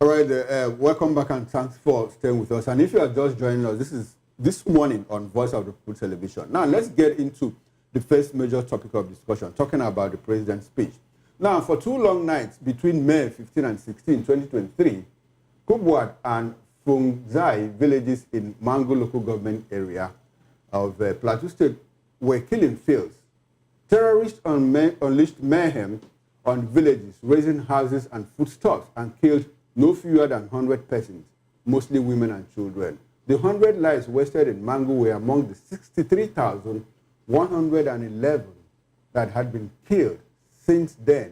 All right, welcome back and thanks for staying with us. And if you are just joining us, this is this morning on Voice of the People Television. Now, let's get into the first major topic of discussion, talking about the president's speech. Now, for 2 long nights between May 15 and 16, 2023, Kubwat and Fungzai villages in Mangu local government area of Plateau State were killing fields. Terrorists unleashed mayhem on villages, razing houses and foodstuffs, and killed no fewer than 100 persons, mostly women and children. The 100 lives wasted in Mangu were among the 63,111 that had been killed since the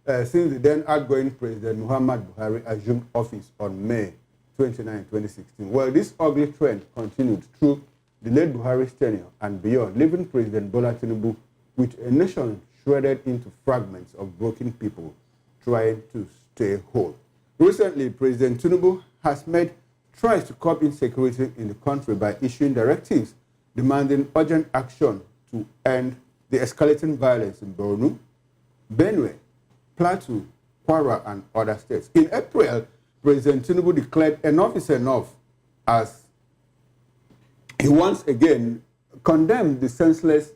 then outgoing President Muhammad Buhari assumed office on May 29, 2016. Well, this ugly trend continued through the late Buhari's tenure and beyond, leaving President Bola Tinubu with a nation shredded into fragments of broken people trying to stay whole. Recently, President Tinubu has made strides to curb insecurity in the country by issuing directives demanding urgent action to end the escalating violence in Borno, Benue, Plateau, Kwara, and other states. In April, President Tinubu declared enough is enough as he once again condemned the senseless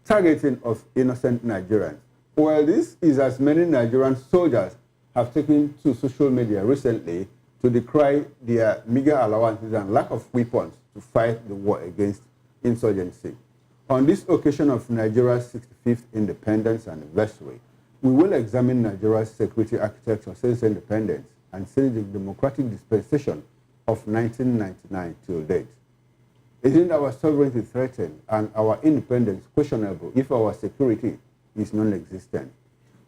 targeting of innocent Nigerians. Well, this is as many Nigerian soldiers have taken to social media recently to decry their meager allowances and lack of weapons to fight the war against insurgency. On this occasion of Nigeria's 65th independence anniversary, we will examine Nigeria's security architecture since independence and since the democratic dispensation of 1999 till date. Isn't our sovereignty threatened and our independence questionable if our security is non-existent?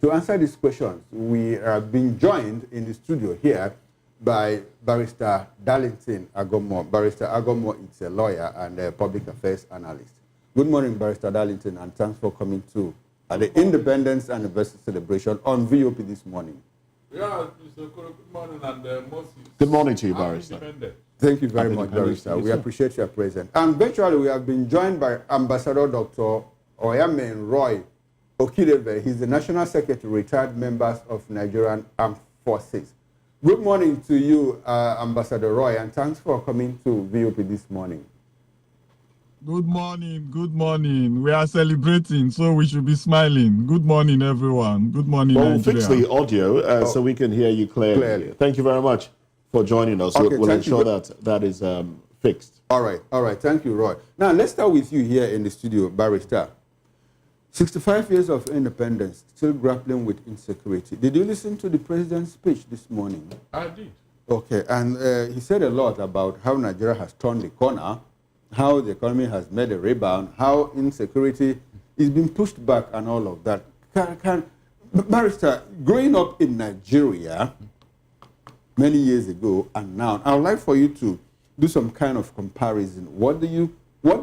To answer these questions, we are being joined in the studio here by Barrister Darlington Agomo. Barrister Agomo is a lawyer and a public affairs analyst. Good morning, Barrister Darlington, and thanks for coming to the Independence Anniversary celebration on VOP this morning. Yeah, Mr. Okoro, good morning, and Moses. Good morning to you, Barrister. Thank you very much, Barrister. We appreciate your presence. And virtually, we have been joined by Ambassador Dr. Oyamen Roy Okideve. He's the National Secretary, retired members of Nigerian Armed Forces. Good morning to you, Ambassador Roy, and thanks for coming to VOP this morning. Good morning, good morning. We are celebrating, so we should be smiling. Good morning, everyone. Good morning, Well, we'll Nigeria. fix the audio so we can hear you clearly. Thank you very much for joining us. Okay, we'll ensure that is fixed. All right. Thank you, Roy. Now, let's start with you here in the studio, Barrister. 65 years of independence, still grappling with insecurity. Did you listen to the president's speech this morning? I did. Okay, and he said a lot about how Nigeria has turned the corner, how the economy has made a rebound, how insecurity is being pushed back and all of that. Barrister, growing up in Nigeria many years ago and now, I would like for you to do some kind of comparison. What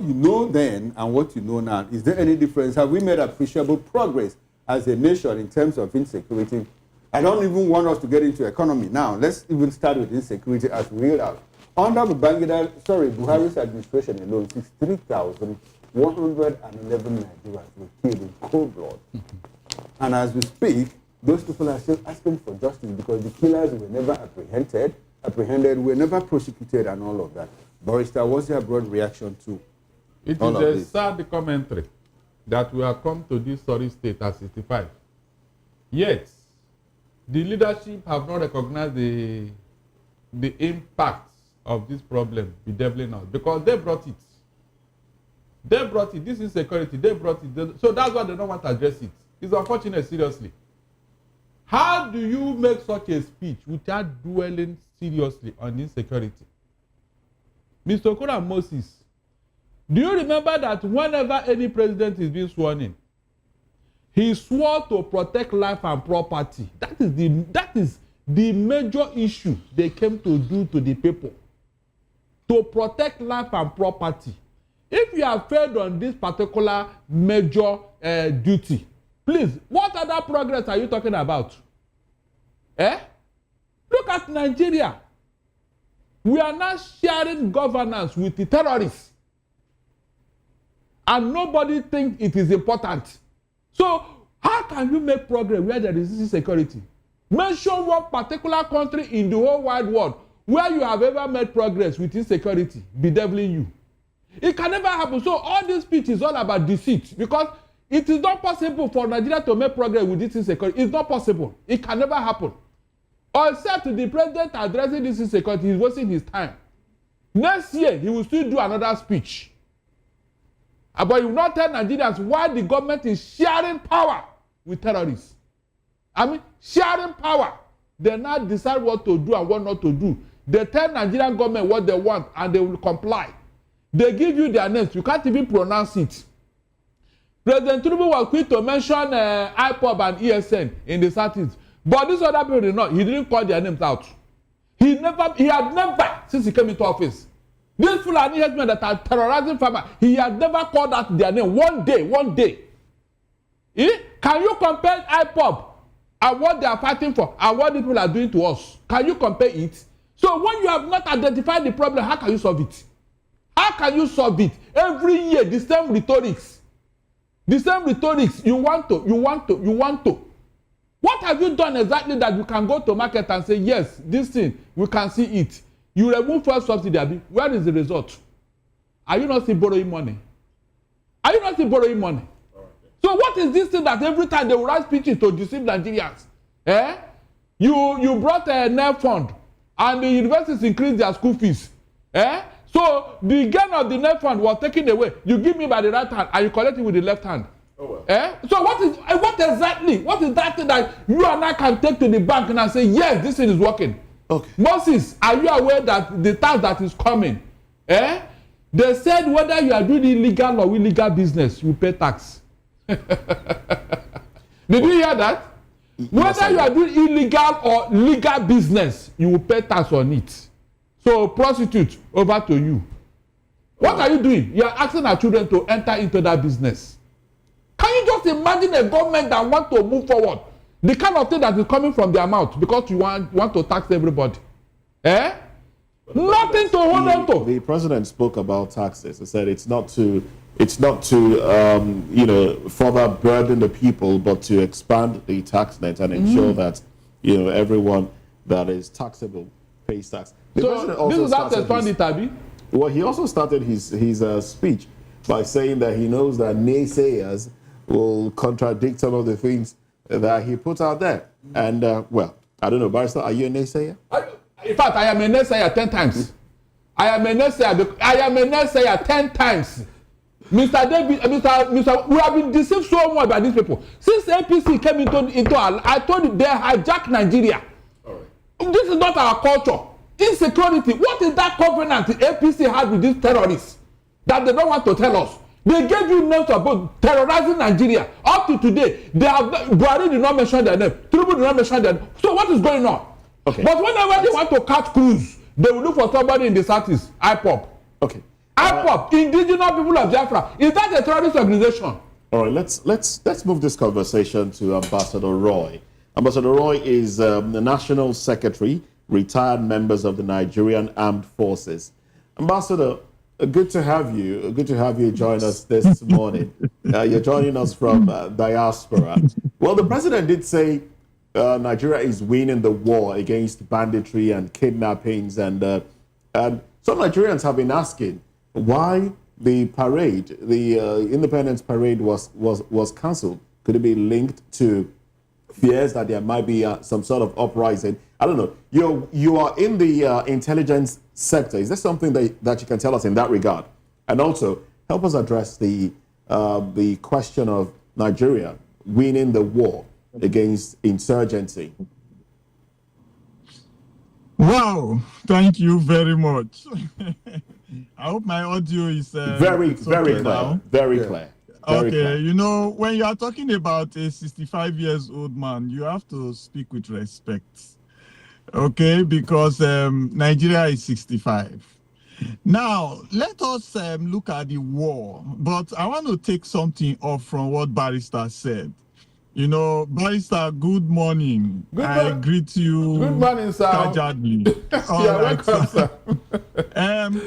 you know then and what you know now, is there any difference? Have we made appreciable progress as a nation in terms of insecurity? I don't even want us to get into economy now. Let's even start with insecurity as we read out. Under Buhari's administration alone, 63,111 Nigerians were killed in cold blood. And as we speak, those people are still asking for justice because the killers were never apprehended, were never prosecuted, and all of that. Barrister, what's your broad reaction to all of this? It is a sad commentary that we have come to this sorry state at 65. Yet, the leadership have not recognized the impact of this problem bedeviling us because they brought it. They brought it. This insecurity, they brought it. So that's why they don't want to address it. It's unfortunate, seriously. How do you make such a speech without dwelling seriously on insecurity? Mr. Okoro and Moses, do you remember that whenever any president is being sworn in, he swore to protect life and property? That is the major issue they came to do to the people. To protect life and property. If you have failed on this particular major duty, please, what other progress are you talking about? Look at Nigeria. We are now sharing governance with the terrorists. And nobody thinks it is important. So, how can you make progress where there is insecurity? Mention one particular country in the whole wide world where you have ever made progress with insecurity, bedeviling you. It can never happen. So all this speech is all about deceit, because it is not possible for Nigeria to make progress with this insecurity. It's not possible. It can never happen. Or except the president addressing this insecurity, he's wasting his time. Next year, he will still do another speech. But he will not tell Nigerians why the government is sharing power with terrorists. I mean, sharing power. They now decide what to do and what not to do. They tell Nigerian government what they want and they will comply. They give you their names. You can't even pronounce it. President Tinubu was quick to mention IPOB and ESN in the Southeast. But this other people did not. He didn't call their names out. He had never, since he came into office, these Fulani headsmen that are terrorizing farmers, he had never called out their name. One day. Can you compare IPOB and what they are fighting for and what these people are doing to us? Can you compare it? So when you have not identified the problem, how can you solve it? How can you solve it? Every year, the same rhetorics. The same rhetorics. You want to. What have you done exactly that you can go to market and say, yes, this thing, we can see it. You remove fuel subsidy, where is the result? Are you not still borrowing money? So what is this thing that every time they will write speeches to deceive Nigerians? You brought a NEF fund and the universities increased their school fees. So the gain of the NEF fund was taken away. You give me by the right hand and you collect it with the left hand. Oh, well. So what is that thing that you and I can take to the bank and say, yes, this thing is working? Okay. Moses, are you aware that the tax that is coming, they said whether you are doing illegal or illegal business, you pay tax. Did you hear that? Whether you are doing illegal or legal business, you will pay tax on it. So prostitute, over to you. What are you doing? You are asking our children to enter into that business. Can you just imagine a government that wants to move forward? The kind of thing that is coming from their mouth because you want to tax everybody. Nothing to hold on to. The president spoke about taxes. He said it's not to further burden the people, but to expand the tax net and ensure that everyone that is taxable pays tax. The president also he also started his speech by saying that he knows that naysayers will contradict some of the things that he put out there. And, I don't know, Barrister, are you a naysayer? In fact, I am a naysayer 10 times. I am a naysayer 10 times. Mr. David, we have been deceived so much by these people. Since APC came into our, I told you, they hijacked Nigeria. All right. This is not our culture. Insecurity, what is that covenant the APC had with these terrorists that they don't want to tell us? They gave you names about terrorizing Nigeria. Up to today, they have Buhari did not mention their name. Tinubu did not mention their name. So what is going on? Okay. But whenever they want to catch crews, they will look for somebody in the Southeast. IPOB. Okay. IPOB, Indigenous People of Biafra. Is that a terrorist organization? All right. Let's move this conversation to Ambassador Roy. Ambassador Roy is the National Secretary, retired members of the Nigerian Armed Forces. Ambassador, good to have you. Good to have you join us this morning. You're joining us from diaspora. Well, the president did say Nigeria is winning the war against banditry and kidnappings, and some Nigerians have been asking why the parade, the Independence Parade, was cancelled. Could it be linked to fears that there might be some sort of uprising? I don't know. You are in the intelligence sector. Is there something that you can tell us in that regard? And also, help us address the question of Nigeria winning the war against insurgency. Wow, thank you very much. I hope my audio is very clear. Now. Very clear. Okay, clear. When you are talking about a 65-year-old man, you have to speak with respect. Okay, because Nigeria is 65. Now, let us look at the war. But I want to take something off from what Barrister said. Barrister, good morning. I greet you. Good morning, sir. You're welcome, sir.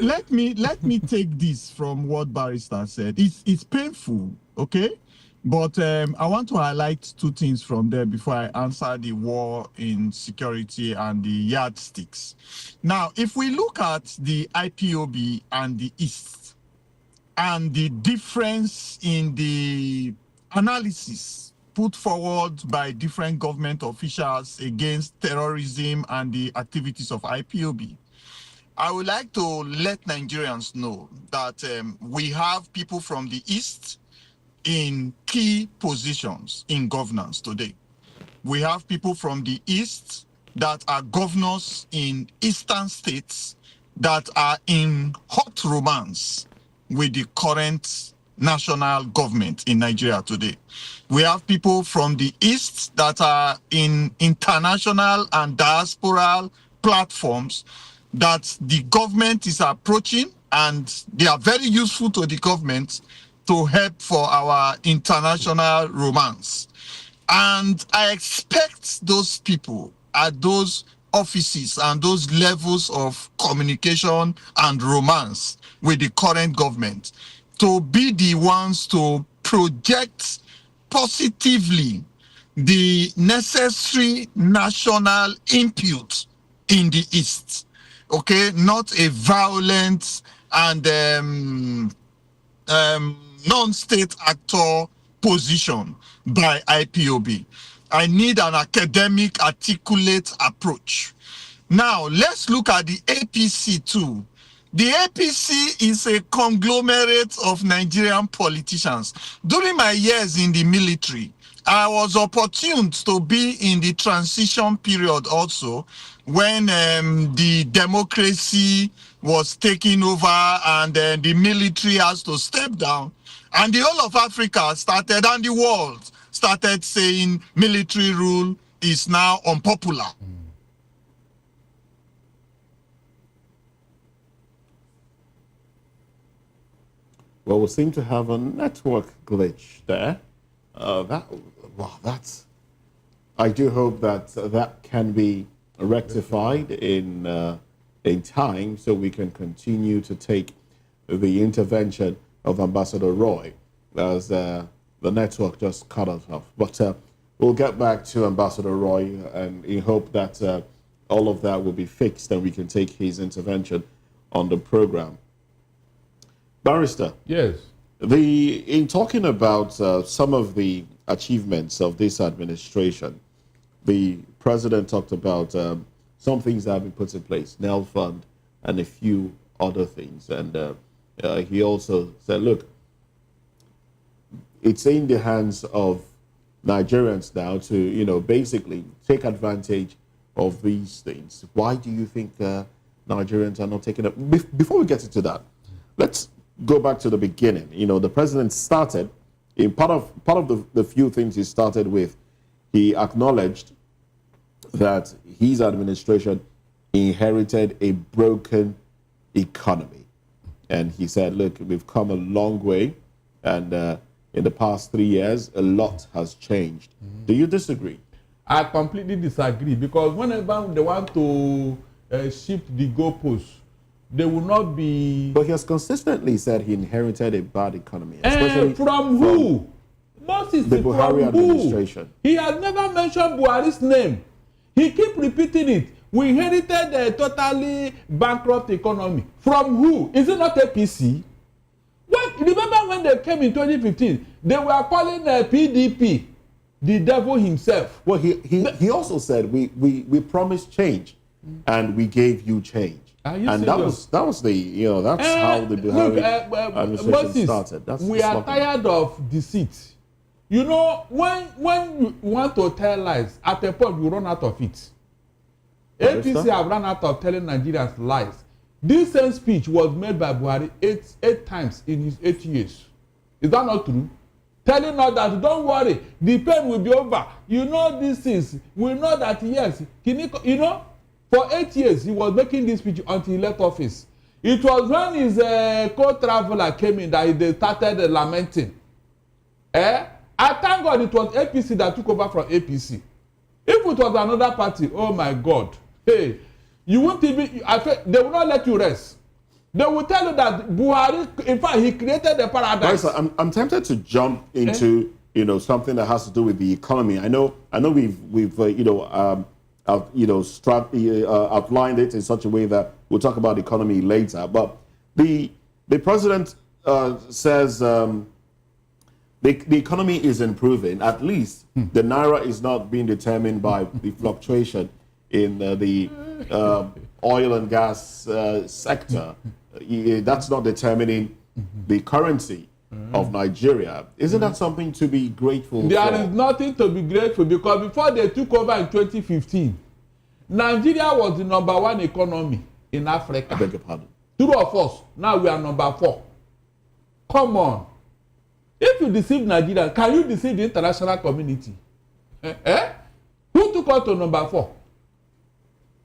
Let me take this from what Barrister said. It's painful, okay? But I want to highlight two things from there before I answer the war in security and the yardsticks. Now, if we look at the IPOB and the East and the difference in the analysis put forward by different government officials against terrorism and the activities of IPOB, I would like to let Nigerians know that we have people from the East in key positions in governance today. We have people from the East that are governors in eastern states that are in hot romance with the current national government in Nigeria today. We have people from the East that are in international and diasporal platforms that the government is approaching, and they are very useful to the government to help for our international romance. And I expect those people at those offices and those levels of communication and romance with the current government to be the ones to project positively the necessary national input in the East. Okay, not a violent and non-state actor position by IPOB. I need an academic, articulate approach. Now, let's look at the APC too. The APC is a conglomerate of Nigerian politicians. During my years in the military, I was opportune to be in the transition period also, when the democracy was taking over and the military has to step down, and the whole of Africa started, and the world started saying military rule is now unpopular. Well, we seem to have a network glitch there. I do hope that that can be rectified in time, so we can continue to take the intervention of Ambassador Roy, as the network just cut us off. But we'll get back to Ambassador Roy, and in hope that all of that will be fixed and we can take his intervention on the program. Barrister. Yes. In talking about some of the achievements of this administration, the president talked about some things that have been put in place, NEL Fund and a few other things. And he also said, look, it's in the hands of Nigerians now to, basically take advantage of these things. Why do you think Nigerians are not taking it? Before we get into that, let's go back to the beginning. The president started, in part of the few things he started with, he acknowledged that his administration inherited a broken economy. And he said, look, we've come a long way, and in the past 3 years, a lot has changed. Do you disagree? I completely disagree, because whenever they want to shift the goalposts, they will not be... But he has consistently said he inherited a bad economy. Especially from who? Moses, the Buhari administration. He has never mentioned Buhari's name. He keeps repeating it. We inherited a totally bankrupt economy. From who? Is it not APC? Remember when they came in 2015, they were calling the PDP the devil himself. Well, he also said we promised change, and we gave you change. And that was the that's how the Buhari administration started. We are tired of deceit. When you want to tell lies, at a point you run out of it. APC have run out of telling Nigerians lies. This same speech was made by Buhari eight times in his 8 years. Is that not true? Telling us that don't worry, the pain will be over. These things. We know that yes, for 8 years he was making this speech until he left office. It was when his co-traveler came in that they started lamenting. I thank God it was APC that took over from APC. If it was another party, oh my God, hey, you won't even, they will not let you rest. They will tell you that Buhari, in fact, he created the paradox. Right, so I'm tempted to jump into something that has to do with the economy. I know we've outlined it in such a way that we'll talk about the economy later. But the president says the economy is improving. At least the naira is not being determined by the fluctuation in the oil and gas sector. That's not determining the currency of Nigeria. Isn't that something to be grateful for? There is nothing to be grateful, because before they took over in 2015, Nigeria was the #1 economy in Africa. I beg your pardon. Two of us, now we are #4. Come on. If you deceive Nigeria, can you deceive the international community? Who took us to #4?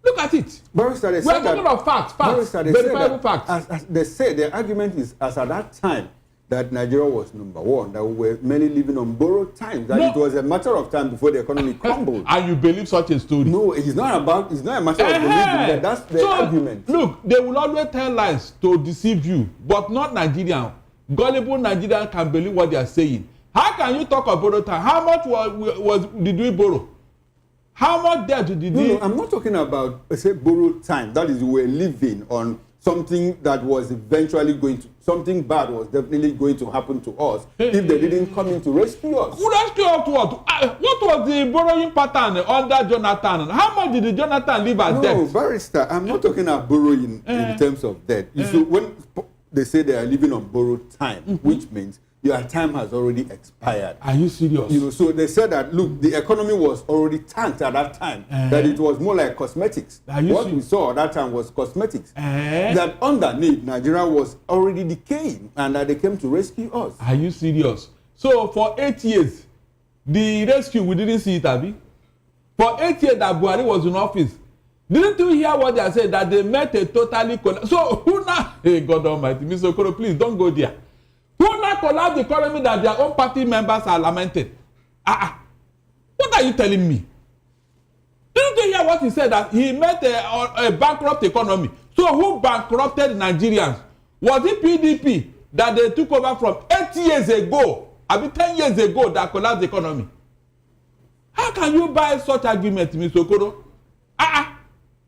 Look at it. Barrister, we are talking of facts, verifiable facts. As they say, the argument is, as at that time, that Nigeria was #1, that we were many living on borrowed time, that it was a matter of time before the economy crumbled. And you believe such a story? No, it's not a matter of believing, that's the argument. Look, they will always tell lies to deceive you, but not Nigerian. Gullible Nigerian can believe what they are saying. How can you talk of borrowed time? How much did we borrow? How much debt did we? No, I'm not talking about, say, borrowed time. That is, we were living on something that was eventually something bad was definitely going to happen to us if they didn't come in to rescue us. Who rescue us? What was the borrowing pattern under Jonathan? How much did Jonathan leave as debt? No, Barrister, I'm not talking about borrowing in terms of debt. You see, when they say they are living on borrowed time, which means your time has already expired. Are you serious? So they said that, look, the economy was already tanked at that time, that it was more like cosmetics. What we saw at that time was cosmetics. That underneath, Nigeria was already decaying, and that they came to rescue us. Are you serious? So for 8 years, the rescue, we didn't see it, Abi. For 8 years that Buhari was in office, didn't you hear what they said? That they met a totally so who now? Hey, God Almighty, Mr. Okoro, please don't go there. Who now collapsed the economy that their own party members are lamenting? What are you telling me? Didn't you hear what he said? That he met a bankrupt economy. So who bankrupted Nigerians? Was it PDP that they took over from 8 years ago? I mean 10 years ago that collapsed the economy? How can you buy such argument, Mr. Okoro?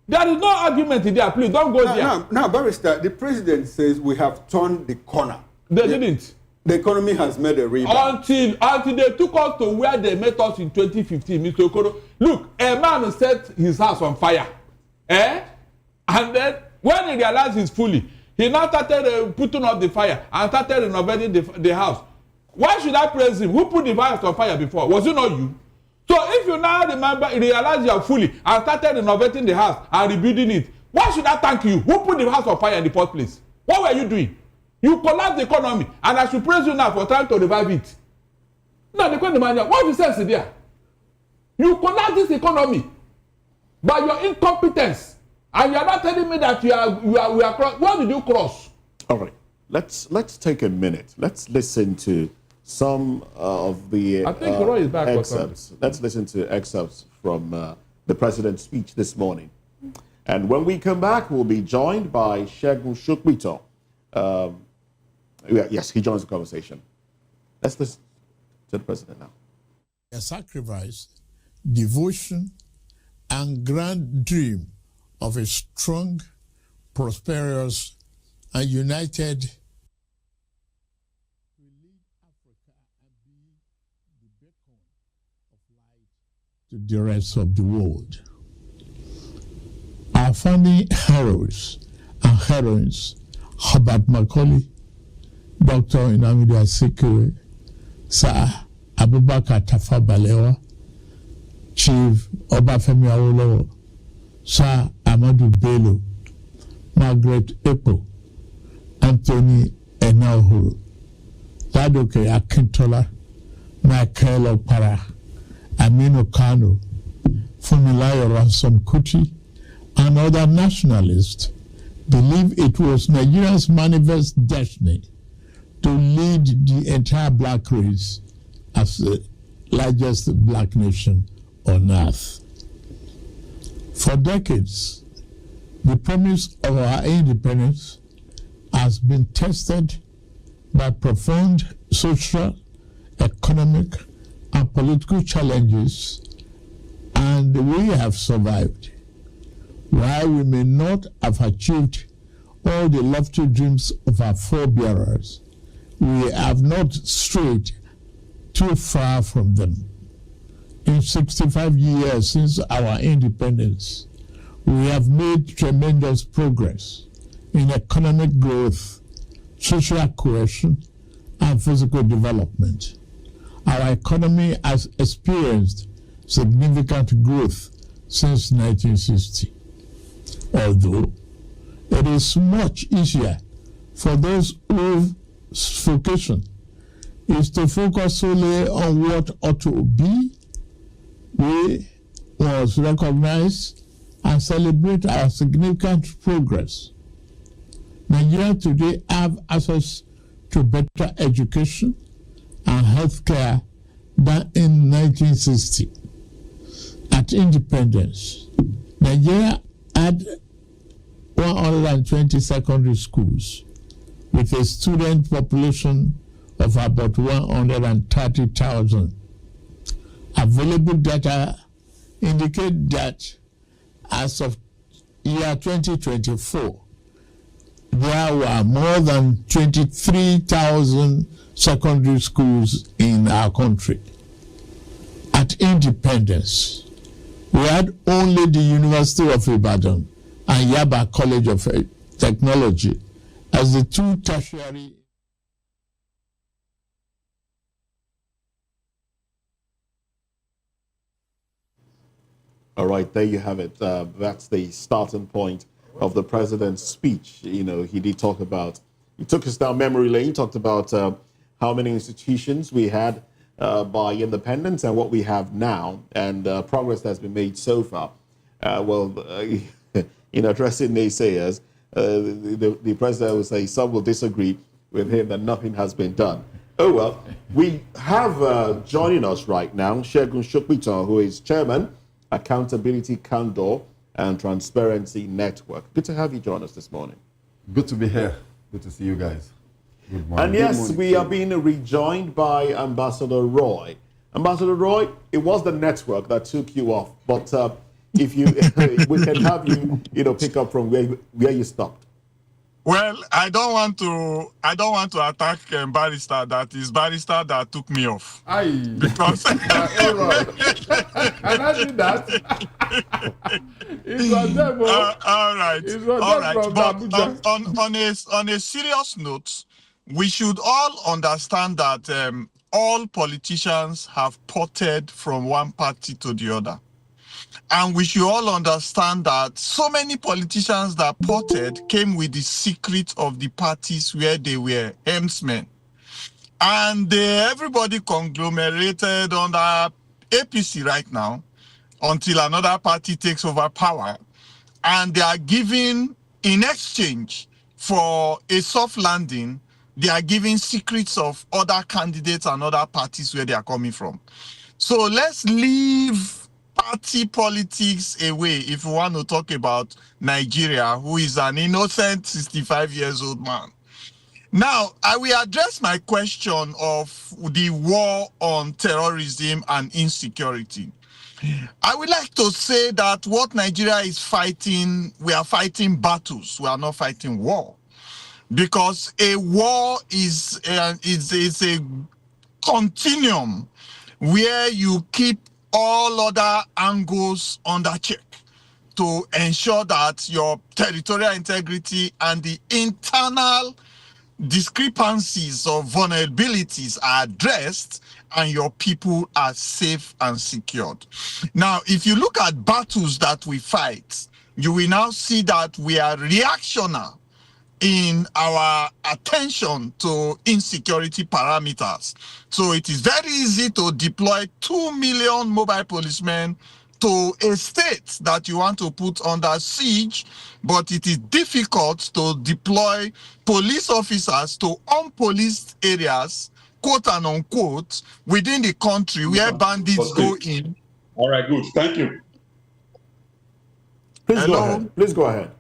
There is no argument there. Please don't go there. Now, Barrister, the president says we have turned the corner. They didn't. The economy has made a rebound. Until they took us to where they met us in 2015, Mr. Okoro. Look, a man set his house on fire. And then when he realized he's fully, he now started putting out the fire and started renovating the house. Why should I praise him? Who put the house on fire before? Was it not you? So if you now realize you are fully and started renovating the house and rebuilding it, why should I thank you? Who put the house on fire in the first place? What were you doing? You collapsed the economy, and I should praise you now for trying to revive it. Now the question is, what is the sense there? You collapsed this economy by your incompetence, and you are not telling me that we are cross. What did you cross? All right, let's take a minute. Let's listen to some of the I think Roy is back excerpts. Let's listen to excerpts from the president's speech this morning. And when we come back, we'll be joined by Segun Shukbito. Yes, he joins the conversation. Let's listen to the president now. A sacrifice, devotion, and grand dream of a strong, prosperous, and united will lead Africa and be the beacon of light to the rest of the world. Our founding heroes and heroines, Herbert Macaulay, Dr. Nnamdi Azikiwe, Sir Abubakar Tafawa Balewa, Chief Obafemi Awolowo, Sir Ahmadu Bello, Margaret Ekpo, Anthony Enahoro, Ladoke Akintola, Michael Okpara, Aminu Kano, Funmilayo Ransome Kuti, and other nationalists believe it was Nigeria's manifest destiny to lead the entire black race as the largest black nation on earth. For decades, the promise of our independence has been tested by profound social, economic, economic and political challenges, and we have survived. While we may not have achieved all the lofty dreams of our forebearers, we have not strayed too far from them. In 65 years since our independence, we have made tremendous progress in economic growth, social cohesion, and physical development. Our economy has experienced significant growth since 1960. Although it is much easier for those whose vocation is to focus solely on what ought to be, we must recognize and celebrate our significant progress. Nigerians today have access to better education and healthcare than in 1960. At independence, Nigeria had 120 secondary schools with a student population of about 130,000. Available data indicate that as of year 2024, there were more than 23,000 secondary schools in our country. At independence, we had only the University of Ibadan and Yaba College of Technology as the two tertiary. All right, there you have it. That's the starting point of the president's speech. You know, he did talk about, he took us down memory lane, talked about how many institutions we had by independence and what we have now, and progress that's been made so far. In addressing naysayers, the president will say some will disagree with him that nothing has been done. Oh well, we have joining us right now Segun Shokpito, who is chairman, Accountability, Candor, and Transparency Network. Good to have you join us this morning. Good to be here. Good to see you guys. Good morning. And yes, we are being rejoined by Ambassador Roy. Ambassador Roy, it was the network that took you off, but if you, we can have you, pick up from where you stopped. Well, I don't want to attack Barrister. That is Barrister that took me off. Aye. Because And I did that. It was them. all right. It was All them right. from But Abuja. on a serious note, we should all understand that all politicians have ported from one party to the other. And we should all understand that so many politicians that ported came with the secret of the parties where they were helmsmen. And everybody conglomerated under APC right now until another party takes over power. And they are giving, in exchange for a soft landing, they are giving secrets of other candidates and other parties where they are coming from. So let's leave party politics away if we want to talk about Nigeria, who is an innocent 65 years old man. Now, I will address my question of the war on terrorism and insecurity. I would like to say that what Nigeria is fighting, we are fighting battles. We are not fighting war. Because a war is a continuum where you keep all other angles under check to ensure that your territorial integrity and the internal discrepancies or vulnerabilities are addressed and your people are safe and secured. Now, if you look at battles that we fight, you will now see that we are reactionary in our attention to insecurity parameters. So it is very easy to deploy 2 million mobile policemen to a state that you want to put under siege, but it is difficult to deploy police officers to unpoliced areas, quote and unquote, within the country where bandits go in. All right, good. Thank you. Please go ahead.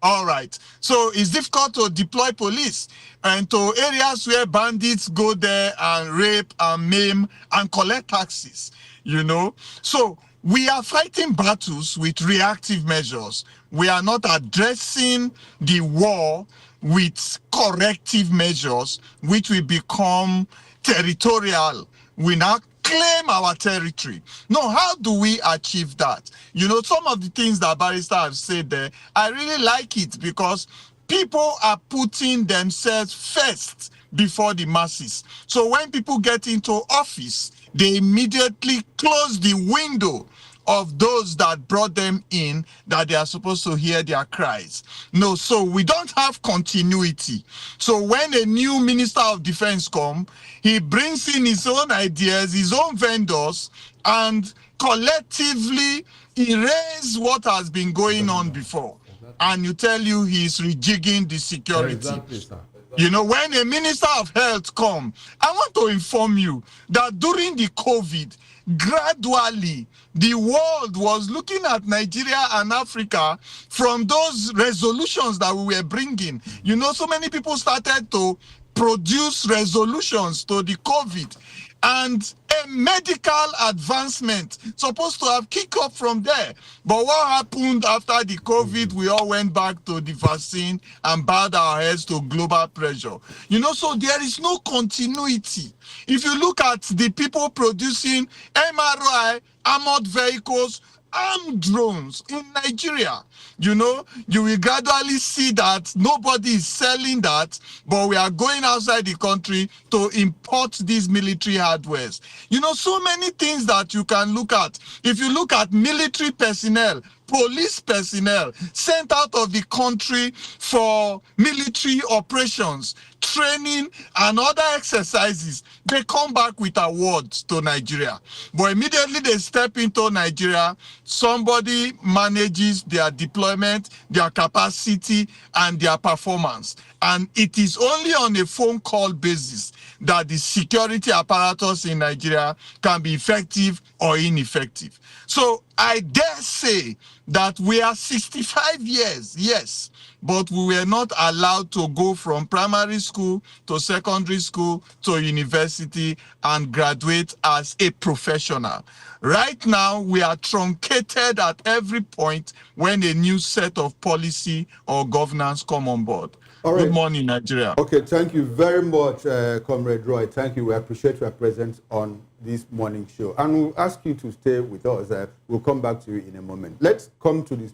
All right. So it's difficult to deploy police and to areas where bandits go there and rape and maim and collect taxes, you know. So we are fighting battles with reactive measures. We are not addressing the war with corrective measures, which will become territorial. We now claim our territory. No, how do we achieve that? You know, some of the things that barrister have said there, I really like it because people are putting themselves first before the masses. So when people get into office, they immediately close the window of those that brought them in, that they are supposed to hear their cries. No, so we don't have continuity. So when a new minister of defense comes, he brings in his own ideas, his own vendors, and collectively erase what has been going on before. And you tell you he's rejigging the security. Exactly, sir. You know, when a minister of health come, I want to inform you that during the COVID, gradually, the world was looking at Nigeria and Africa from those resolutions that we were bringing. You know, so many people started to produce resolutions to the COVID, and a medical advancement supposed to have kicked off from there. But what happened after the COVID? We all went back to the vaccine and bowed our heads to global pressure. You know, so there is no continuity. If you look at the people producing MRI, armored vehicles, armed drones in Nigeria, you know, you will gradually see that nobody is selling that, but we are going outside the country to import these military hardwares. You know, so many things that you can look at. If you look at military personnel, police personnel sent out of the country for military operations, training, and other exercises, they come back with awards to Nigeria. But immediately they step into Nigeria, somebody manages their deployment, their capacity, and their performance. And it is only on a phone call basis that the security apparatus in Nigeria can be effective or ineffective. So I dare say that we are 65 years, yes, but we were not allowed to go from primary school to secondary school to university and graduate as a professional. Right now, we are truncated at every point when a new set of policy or governance come on board. All right. Good morning, Nigeria. Okay, thank you very much, Comrade Roy. Thank you. We appreciate your presence on this morning show. And we'll ask you to stay with us. We'll come back to you in a moment. Let's come to this.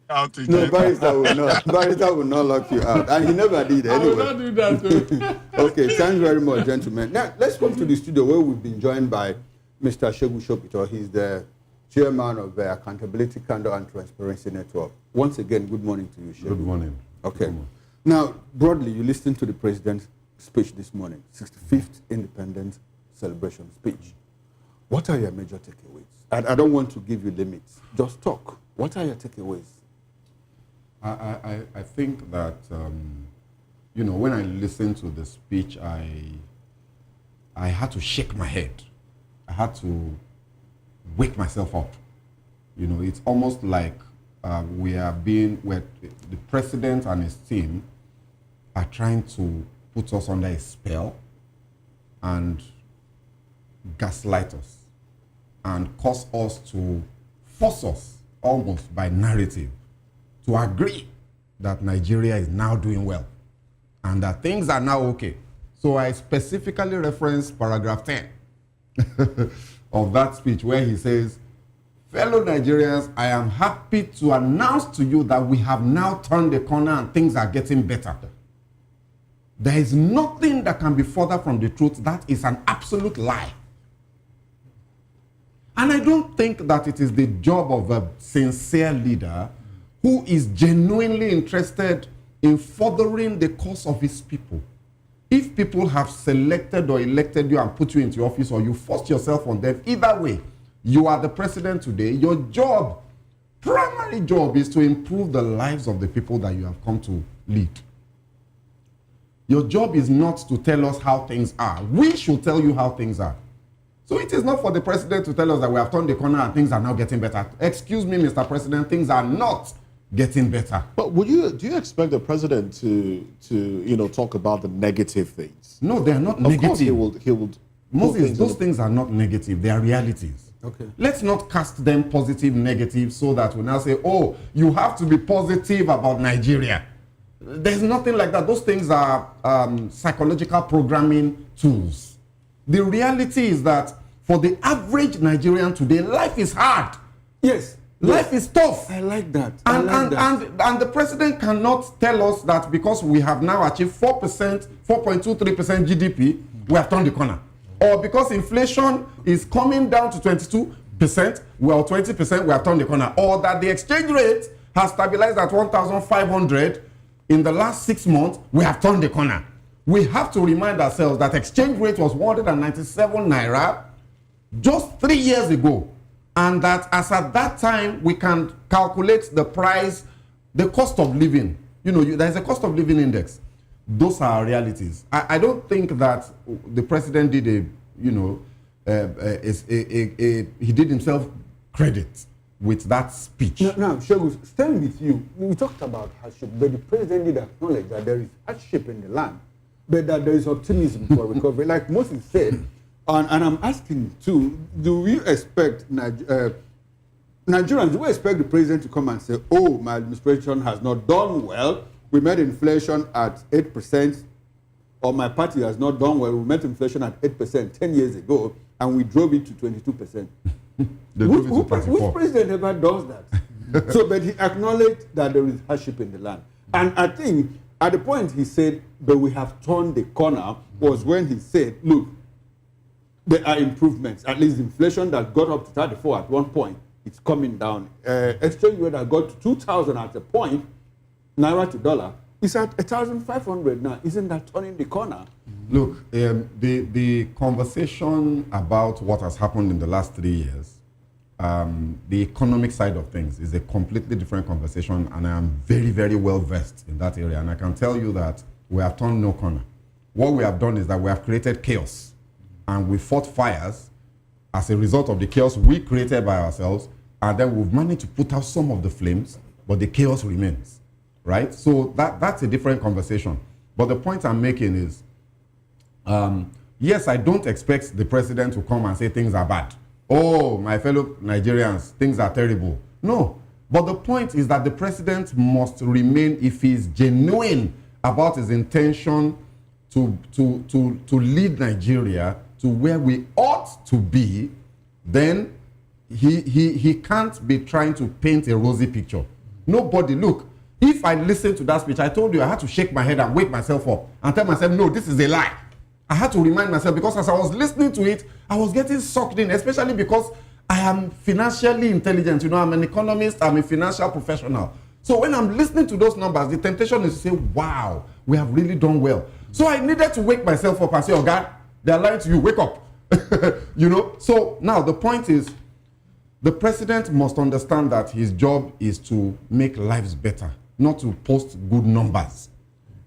No, Barrister will not lock you out. And he never did anyway. I will not do that too. Okay, thanks very much, gentlemen. Now, let's come to the studio where we've been joined by Mr. Segun Shopito. He's the chairman of the Accountability, Candor and Transparency Network. Once again, good morning to you, Segun. Good morning. Okay. Good morning. Now, broadly, you listened to the president's speech this morning, 65th Independence Celebration speech. What are your major takeaways? I don't want to give you limits. Just talk. What are your takeaways? I think that, you know, when I listened to the speech, I had to shake my head. I had to wake myself up. You know, it's almost like the president and his team are trying to put us under a spell and gaslight us and cause us to force us almost by narrative to agree that Nigeria is now doing well and that things are now okay. So I specifically referenced paragraph 10 of that speech where he says, "Fellow Nigerians, I am happy to announce to you that we have now turned the corner and things are getting better." There is nothing that can be further from the truth. That is an absolute lie. And I don't think that it is the job of a sincere leader who is genuinely interested in furthering the cause of his people. If people have selected or elected you and put you into office, or you forced yourself on them, either way, you are the president today. Your job, primary job, is to improve the lives of the people that you have come to lead. Your job is not to tell us how things are. We should tell you how things are. So it is not for the president to tell us that we have turned the corner and things are now getting better. Excuse me, Mr. President, things are not getting better. But do you expect the president to talk about the negative things? No, they are not Of negative. course, he will. Moses, those things are not negative. They are realities. Okay. Let's not cast them positive, negative, so that we now say, oh, you have to be positive about Nigeria. There's nothing like that. Those things are psychological programming tools. The reality is that for the average Nigerian today, life is hard. Yes. Life is tough. I like that. And the president cannot tell us that because we have now achieved 4%, 4.23% GDP, we have turned the corner. Or because inflation is coming down to 22%, well, 20%, we have turned the corner. Or that the exchange rate has stabilized at 1,500 in the last 6 months, we have turned the corner. We have to remind ourselves that exchange rate was 197 naira just 3 years ago. And that as at that time, we can calculate the price, the cost of living. There's a cost of living index. Those are realities. I don't think that the president did he did himself credit with that speech. Now, Shogun, staying with you, we talked about hardship, but the president did acknowledge that there is hardship in the land, but that there is optimism for recovery. Like Moses said, and I'm asking too, do we expect Nigerians, do we expect the president to come and say, oh, my administration has not done well, we made inflation at 8%, or my party has not done well, we made inflation at 8% 10 years ago, and we drove it to 22%. Which president ever does that? So, but he acknowledged that there is hardship in the land. And I think at the point he said, but we have turned the corner, was when he said, look, there are improvements. At least inflation that got up to 34 at one point, it's coming down. Exchange rate that got to 2,000 at a point, naira to dollar, is at 1,500 now. Isn't that turning the corner? Look, the conversation about what has happened in the last 3 years, the economic side of things is a completely different conversation, and I am very, very well versed in that area. And I can tell you that we have turned no corner. What we have done is that we have created chaos, and we fought fires as a result of the chaos we created by ourselves, and then we've managed to put out some of the flames, but the chaos remains, right? So that's a different conversation. But the point I'm making is, yes, I don't expect the president to come and say things are bad. Oh, my fellow Nigerians, things are terrible. No, but the point is that the president must remain, if he's genuine about his intention to lead Nigeria to where we ought to be, then he can't be trying to paint a rosy picture. Nobody, look, if I listened to that speech, I told you I had to shake my head and wake myself up and tell myself, no, this is a lie. I had to remind myself, because as I was listening to it, I was getting sucked in, especially because I am financially intelligent. I'm an economist, I'm a financial professional. So when I'm listening to those numbers, the temptation is to say, wow, we have really done well. So I needed to wake myself up and say, oh God, they're lying to you, wake up. So now the point is, the president must understand that his job is to make lives better, not to post good numbers.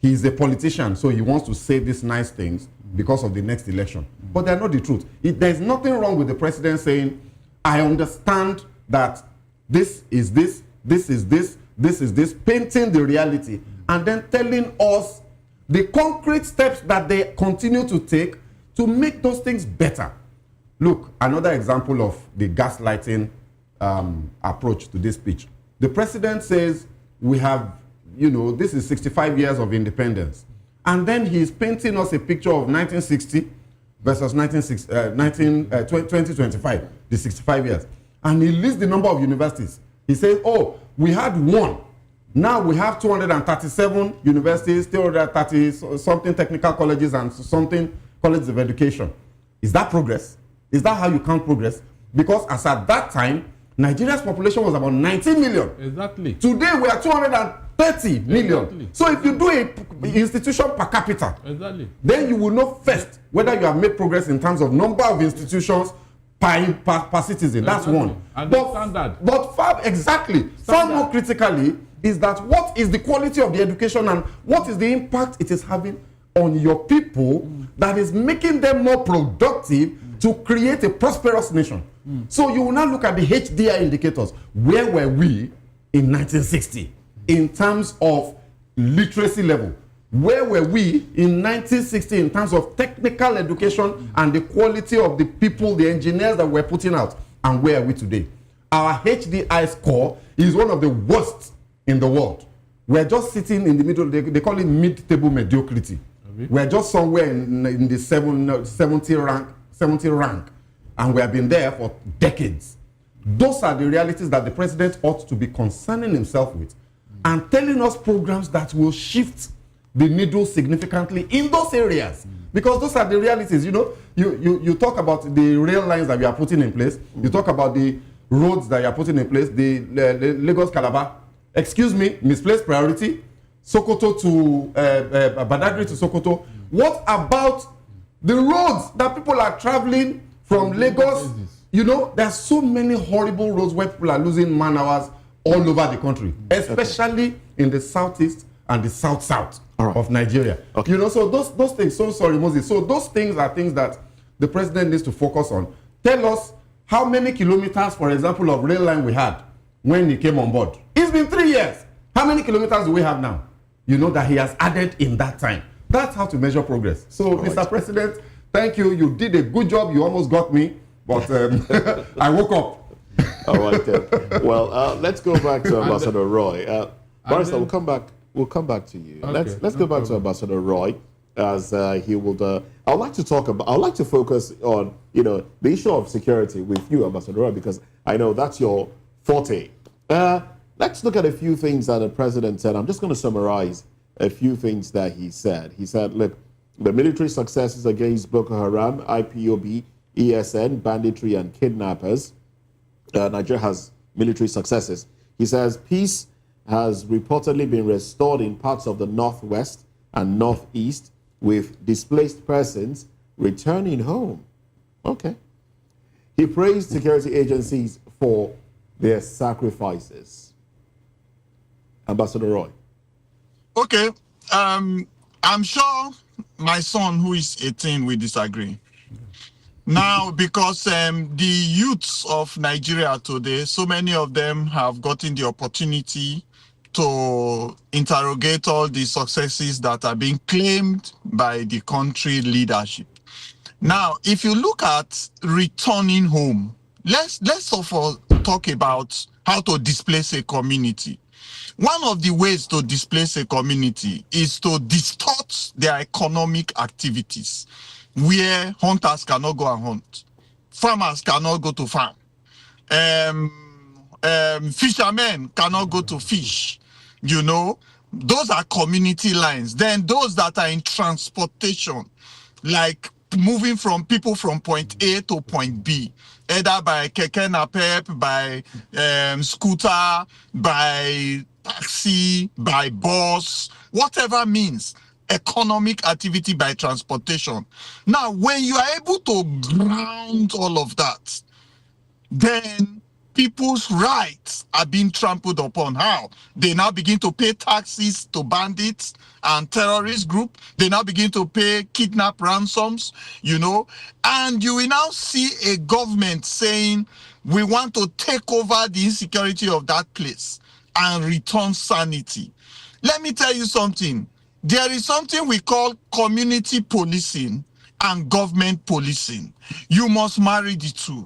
He's a politician, so he wants to say these nice things because of the next election. But they're not the truth. There's nothing wrong with the president saying, I understand that this is this, this is this, this is this, painting the reality, and then telling us the concrete steps that they continue to take to make those things better. Look, another example of the gaslighting approach to this speech. The president says we have, this is 65 years of independence. And then he's painting us a picture of 1960 versus 2025, the 65 years. And he lists the number of universities. He says, oh, we had one. Now we have 237 universities, 230 something technical colleges and something colleges of education. Is that progress? Is that how you count progress? Because as at that time, Nigeria's population was about 19 million. Exactly. Today we are 230 million. Exactly. So if you do an institution per capita, exactly, then you will know first whether you have made progress in terms of number of institutions per citizen. That's exactly. one. And but standard. But far more critically is that what is the quality of the education and what is the impact it is having on your people that is making them more productive to create a prosperous nation. So you will now look at the HDI indicators. Where were we in 1960 in terms of literacy level? Where were we in 1960 in terms of technical education and the quality of the people, the engineers that we're putting out? And where are we today? Our HDI score is one of the worst in the world. We're just sitting in the middle. They call it mid-table mediocrity. We're just somewhere in the 70 rank, and we have been there for decades. Those are the realities that the president ought to be concerning himself with, and telling us programs that will shift the needle significantly in those areas. Because those are the realities. You know, you talk about the rail lines that we are putting in place. You talk about the roads that you are putting in place, the Lagos Calabar. Excuse me, misplaced priority. Sokoto to Badagry to Sokoto. What about the roads that people are traveling from Lagos? You know, there are so many horrible roads where people are losing man hours all over the country, especially in the southeast and the south of Nigeria. You know, so those things. So sorry, Moses. So those things are things that the president needs to focus on. Tell us how many kilometers, for example, of rail line we had when he came on board. It's been 3 years. How many kilometers do we have now? You know, that he has added in that time. That's how to measure progress. So, Mr. President, thank you. You did a good job. You almost got me, but I woke up. All right, then. Well, let's go back to Ambassador Roy. Barrister, we'll come back to you. Okay, let's go back to Ambassador Roy, as he would. I'd like to focus on, you know, the issue of security with you, Ambassador Roy, because I know that's your forte. Let's look at a few things that the president said. I'm just going to summarize a few things that he said. He said, look, the military successes against Boko Haram, IPOB, ESN, banditry, and kidnappers. Nigeria has military successes. He says peace has reportedly been restored in parts of the northwest and northeast, with displaced persons returning home. Okay. He praised security agencies for their sacrifices. Ambassador Roy. Okay. I'm sure my son, who is 18, will disagree. Now, because the youths of Nigeria today, so many of them have gotten the opportunity to interrogate all the successes that are being claimed by the country leadership. Now, if you look at returning home, let's talk about how to displace a community. One of the ways to displace a community is to distort their economic activities, where hunters cannot go and hunt, farmers cannot go to farm, fishermen cannot go to fish. You know, those are community lines. Then those that are in transportation, like moving from people from point A to point B, either by keke napep, by scooter, by taxi, by bus, whatever means, economic activity by transportation. Now, when you are able to ground all of that, then people's rights are being trampled upon. How? They now begin to pay taxes to bandits and terrorist group. They now begin to pay kidnap ransoms, you know, and you will now see a government saying, we want to take over the insecurity of that place and return sanity. Let me tell you something. There is something we call community policing and government policing. You must marry the two.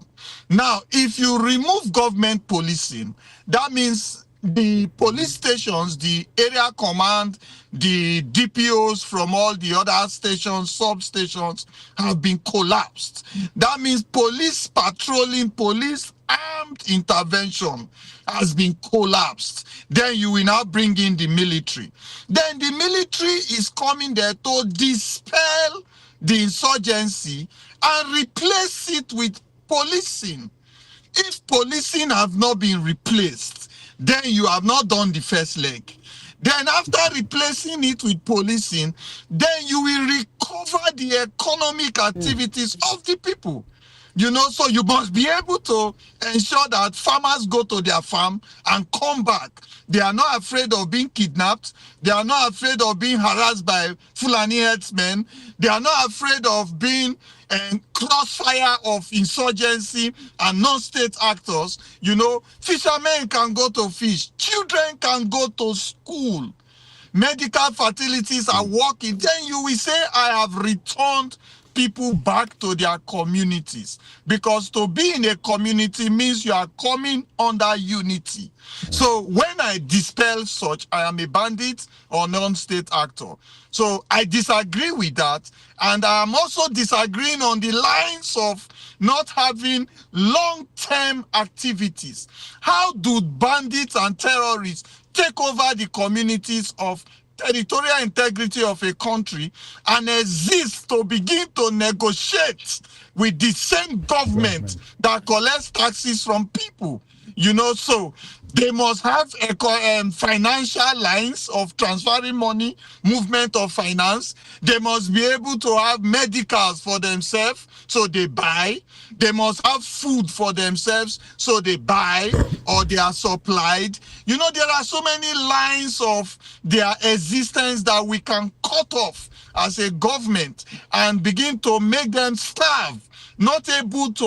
Now, if you remove government policing, that means the police stations, the area command, the DPOs from all the other stations, substations have been collapsed. That means police patrolling, police armed intervention has been collapsed. Then you will now bring in the military. Then the military is coming there to dispel the insurgency and replace it with policing. If policing have not been replaced, then you have not done the first leg. Then after replacing it with policing, then you will recover the economic activities of the people. You know, so you must be able to ensure that farmers go to their farm and come back. They are not afraid of being kidnapped. They are not afraid of being harassed by Fulani herdsmen. They are not afraid of being crossfire of insurgency and non-state actors, you know, fishermen can go to fish, children can go to school, medical facilities are working, then you will say, I have returned people back to their communities. Because to be in a community means you are coming under unity. So when I dispel such, I am a bandit or non-state actor. So I disagree with that. And I am also disagreeing on the lines of not having long-term activities. How do bandits and terrorists take over the communities of territorial integrity of a country and exist to begin to negotiate with the same government that collects taxes from people? You know, so they must have financial lines of transferring money, movement of finance. They must be able to have medicals for themselves, so they buy. They must have food for themselves, so they buy or they are supplied. You know, there are so many lines of their existence that we can cut off as a government and begin to make them starve, not able to